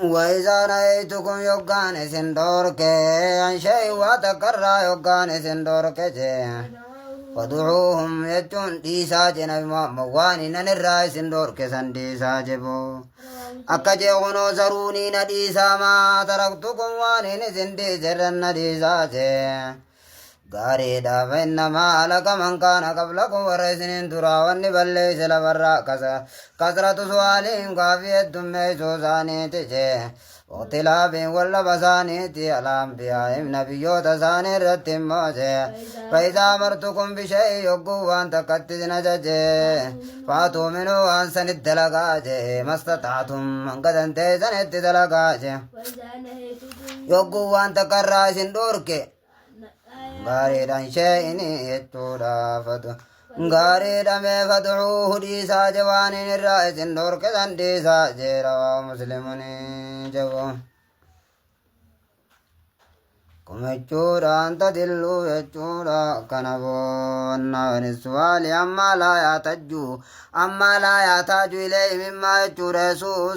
وإذا رأيتكم يوغان سندورك عن شيء وتكرر يوغان سندورك فدعوهم يجون ديسا جنب مواني ننرى سندورك سنديسا جبو أكجي غنو زروني نديسا ما تركتكم واني نسندي جرن نديسا جي غاريدا فإنما لك من كان قبلكم ورسنين تراواني بلي سلبرا كسرة سوالهم كافية دمي سوزاني تجي وطلابين واللبساني تي الأنبياء نبيو تساني رتم موجي فإذا أمرتكم بشيء يقو وان تكتزن ججي فاتوا منه وان سند دلقاجي ما استطعتم من قد انتزن دلقاجي يقو وان تكراسين دوركي غاريدان شيئني يجودا فتو غاريدا مي فتعوه ديسا جوانين الرئيس النور كذن ديسا جيرا مسلمني جوو كم يجودا انت دلو يجودا كنبو النوان السؤال أما لا يتجو أما لا يحتاج إليه مما يجودا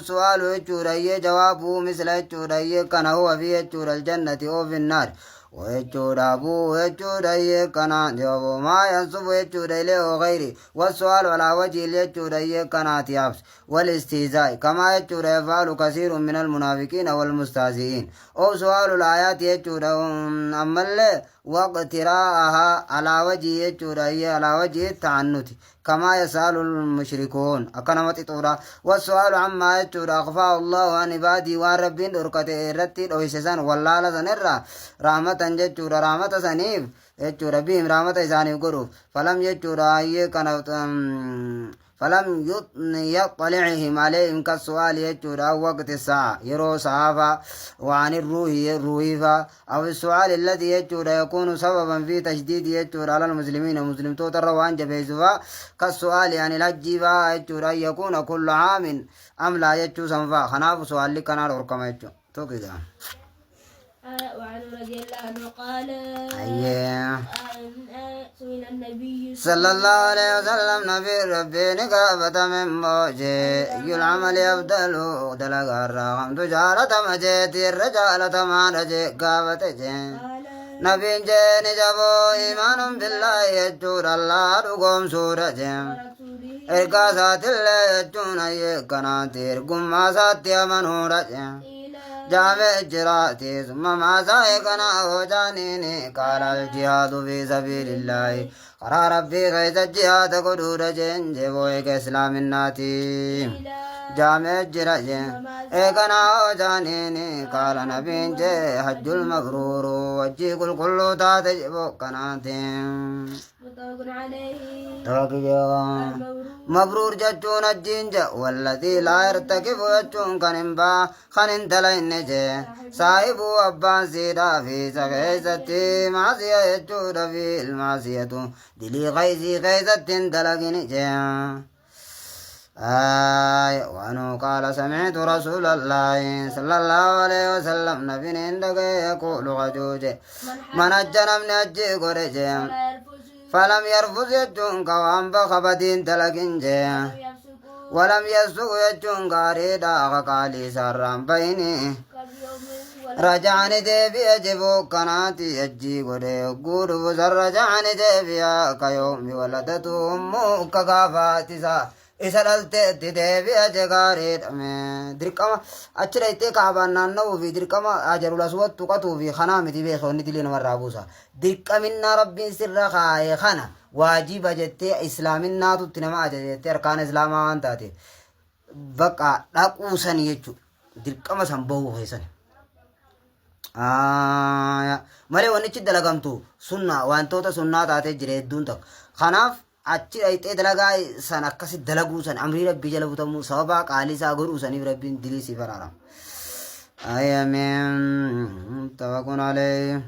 سؤال يجودا يجوابه مثل يجودا كان هو في يجودا الجنة أو في النار ويجودا بو يجودا يكنا جواب ما ينصب يجودا له غيري والسؤال على وجه يجودا يكنا تيابس والاستهزاء كما يجودا يفعل كثير من المنافقين والمستهزئين أو سؤال الآيات يجودا أما اللي واقتراءها على وجه يجودا على وجه التعنت كما يسأل المشركون أكنمت طورا والسؤال عما يجودا أخفاه الله عن عبادي وربين دركته رتي دويسسان والله لسنرى رحمة ججورا رحمة سنيف يجورا بهم رحمة إسانيف قروف فلم يجورا فلم يطلعهم عليهم كالسؤال يجورا وقت الساعة يرو صحافة وعن الروح أو السؤال الذي يجورا يكون سببا في تشديد يجورا على المسلمين مسلم توتر وان جبيزوا كالسؤال يعني الجيبا يجورا يكون كل عام أم لا يجو سنفا خناف سؤال لكنا روركم يجو تو كده وعن رضي الله عنه قال سئل النبي صلى الله عليه وسلم نبي ربي نقابة من موجي العمل يبدل دلق الرغم تجارة مجيتي الرجالة ما رجي قابة جي نبي جيني جبو إيمان بالله يجور الله رقم سورة جيم إرقاسات الله يجون يقناتير قماسات يمنورة جيم جامع جراتي ثم ما سايقنا وجانيني قال الجهاد في سبيل الله قرار ربي غيث الجهاد قدود جنج بويك اسلام الناتي جامع جراتي ايقنا وجانيني قال نبين جي حج المبرور وجي كل تاتجبو قناتي متفق عليه مبرور جتون الجنجة والذي لا يرتكب جتون كنبا خنن تلين جي صاحب أبان سيدا في سغيزتي معصية يجود في المعصية دلي غيزي غيزة تلقين جي وأنه قال سمعت رسول الله صلى الله عليه وسلم نبي عندك يقول غجوج من أجن من أجي قرجي فلم يرفض يجون قوام بخبدين تلقين جي ولم يسوق يجون قاريدا قالي سرام بيني رجعني ديبي أجبو كناتي يجي قري قود بزر رجعني ديبي كيوم ولدته أمو كغافاتي isa dhalteetti deebi'a jegaariidhame dirqama achi dhayxee kaabaan naanna'uu fi dirqama ajarul aswad tuqatuu fi kanaa miti beekoonni dilee namarraa buusa dirqaminnaa rabbiin sirra kaayee kana waajiba jettee islaaminaatutti nama ajajettee harkaan islaamaa waan taate bakka dhaquusan jechuudha dirqama san bahuu keessan malee wannichi dalagamtu sunna wantoota sunnaa taatee jira hedduun takka kanaaf achi dhayxee dalagaa san akkasi dalaguu san amrii rabbii jala butamuu sababa qaalii isaa godhuu saniif rabbiin dilii si baraara ayyamin tawakun alee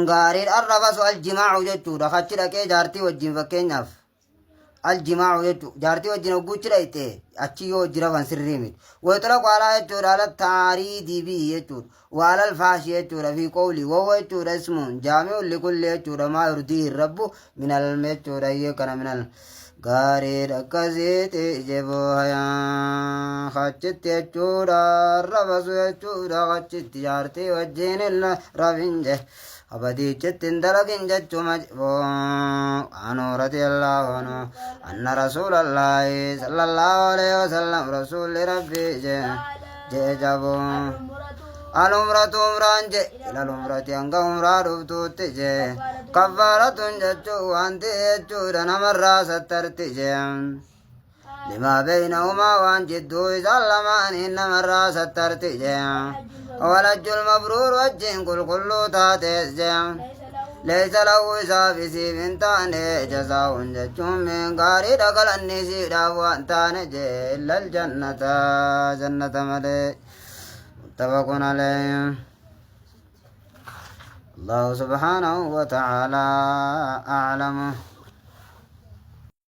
gaariin arrabasu aljimaacu jechuudha achi dhaqee jaartii wajjin fakkeenyaaf aljimaacu jechuudha jaartii wajjin hogguuchi dhayxee achi yoo jiraafan sirrii miti wayxula qaalaa jechuudha ala taarii diibii jechuudha وعلى الفاش يجور في قولي وهو يجور اسم جامع لكل يجور ما يرضيه الرب من الميجور يكن من غاري ركزيتي جبوهيا خاتشت يجورا ربسو يجورا خاتشت جارتي وجين الله ربنجه أبدي جتن دلقين جتشو مجبو عنو رضي الله عنه أن رسول الله صلى الله عليه وسلم رسول ربي جابو الأمرة أمران إلى الأمرة أنك أمرا رفتوت كفارة جتشو وانت جتشو دنا مرة سترت لما بينهما وان جدو سلمان إن مرة سترت ولج المبرور وجين كل تاتيس ليس له سابسي من تاني جزاء جتشم من غاري دخل النسي دعوان تاني إلا الجنة جنة ملك متفق عليه. الله سبحانه وتعالى أعلم.